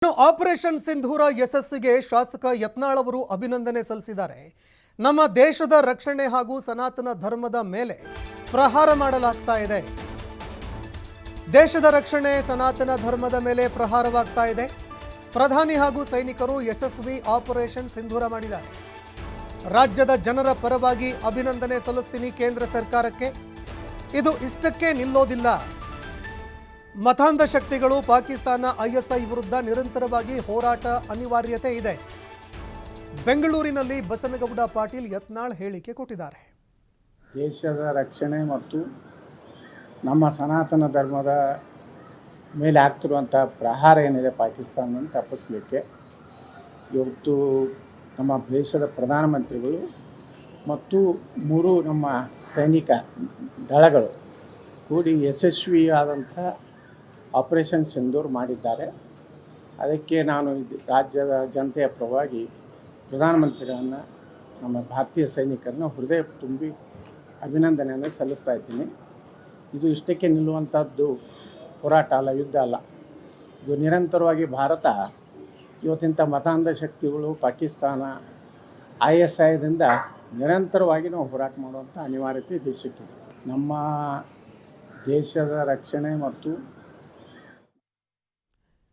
Operation ಸಿಂಧೂರ ಯಶಸ್ಸಿಗೆ ಶಾಸಕ ಯತ್ನಾಳ್ ಅವರು ಅಭಿನಂದನೆ ಸಲ್ಲಿಸಿದ್ದಾರೆ. ನಮ್ಮ ದೇಶದ ರಕ್ಷಣೆ ಹಾಗೂ ಸನಾತನ ಧರ್ಮದ ಮೇಲೆ ಪ್ರಹಾರ ಮಾಡಲಾಗ್ತಾ ಇದೆ. ದೇಶದ ರಕ್ಷಣೆ ಸನಾತನ ಧರ್ಮದ ಮೇಲೆ ಪ್ರಹಾರವಾಗ್ತಾ ಇದೆ. ಪ್ರಧಾನಿ ಹಾಗೂ ಸೈನಿಕರು ಯಶಸ್ವಿ ಆಪರೇಷನ್ ಸಿಂಧೂರ ಮಾಡಿದ್ದಾರೆ. ರಾಜ್ಯದ ಜನರ ಪರವಾಗಿ ಅಭಿನಂದನೆ ಸಲ್ಲಿಸ್ತೀನಿ ಕೇಂದ್ರ ಸರ್ಕಾರಕ್ಕೆ. ಇದು ಇಷ್ಟಕ್ಕೆ ನಿಲ್ಲೋದಿಲ್ಲ. ಮತಾಂಧ ಶಕ್ತಿಗಳು ಪಾಕಿಸ್ತಾನ ಐಎಸ್ಐ ವಿರುದ್ಧ ನಿರಂತರವಾಗಿ ಹೋರಾಟ ಅನಿವಾರ್ಯತೆ ಇದೆ. ಬೆಂಗಳೂರಿನಲ್ಲಿ ಬಸನಗೌಡ ಪಾಟೀಲ್ ಯತ್ನಾಳ್ ಹೇಳಿಕೆ ಕೊಟ್ಟಿದ್ದಾರೆ. ದೇಶದ ರಕ್ಷಣೆ ಮತ್ತು ನಮ್ಮ ಸನಾತನ ಧರ್ಮದ ಮೇಲೆ ಆಗ್ತಿರುವಂಥ ಪ್ರಹಾರ ಏನಿದೆ ಪಾಕಿಸ್ತಾನವನ್ನು ತಪ್ಪಿಸಲಿಕ್ಕೆ ಇವತ್ತು ನಮ್ಮ ದೇಶದ ಪ್ರಧಾನಮಂತ್ರಿಗಳು ಮತ್ತು 3 ನಮ್ಮ ಸೈನಿಕ ದಳಗಳು ಕೂಡಿ ಯಶಸ್ವಿಯಾದಂಥ ಆಪರೇಷನ್ ಸಿಂಧೂರ್ ಮಾಡಿದ್ದಾರೆ. ಅದಕ್ಕೆ ನಾನು ರಾಜ್ಯದ ಜನತೆಯ ಪರವಾಗಿ ಪ್ರಧಾನಮಂತ್ರಿಗಳನ್ನು ನಮ್ಮ ಭಾರತೀಯ ಸೈನಿಕರನ್ನ ಹೃದಯ ತುಂಬಿ ಅಭಿನಂದನೆಯನ್ನು ಸಲ್ಲಿಸ್ತಾ ಇದ್ದೀನಿ. ಇದು ಇಷ್ಟಕ್ಕೆ ನಿಲ್ಲುವಂಥದ್ದು ಹೋರಾಟ ಅಲ್ಲ, ಯುದ್ಧ ಅಲ್ಲ. ಇದು ನಿರಂತರವಾಗಿ ಭಾರತ ಇವತ್ತಿಂಥ ಮತಾಂಧ ಶಕ್ತಿಗಳು ಪಾಕಿಸ್ತಾನ ISIದಿಂದ ನಿರಂತರವಾಗಿ ನಾವು ಹೋರಾಟ ಮಾಡುವಂಥ ಅನಿವಾರ್ಯತೆ ದೇಶಕ್ಕಿದೆ. ನಮ್ಮ ದೇಶದ ರಕ್ಷಣೆ ಮತ್ತು